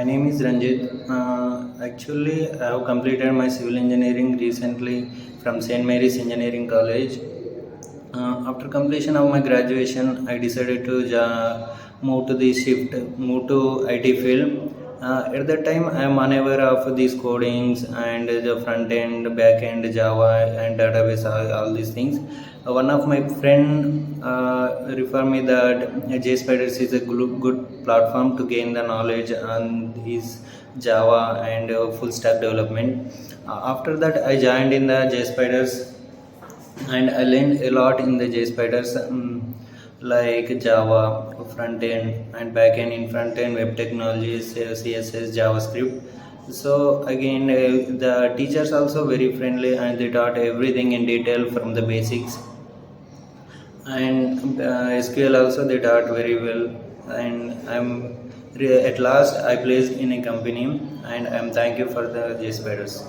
My name is Ranjit. Actually, I have completed my civil engineering recently from St. Mary's Engineering College. After completion of my graduation, I decided to move to IT field. At that time, I am unaware of these codings and the front end, back end, Java, and database, all these things. One of my friend referred me that JSpiders is a good platform to gain the knowledge on his Java and full stack development. After that, I joined in the JSpiders and I learned a lot in the JSpiders, like Java front end and back end. In front end, web technologies, CSS, JavaScript. So again, the teachers also very friendly and they taught everything in detail from the basics, and SQL also they taught very well. And at last I placed in a company, and I'm thank you for the JSpiders.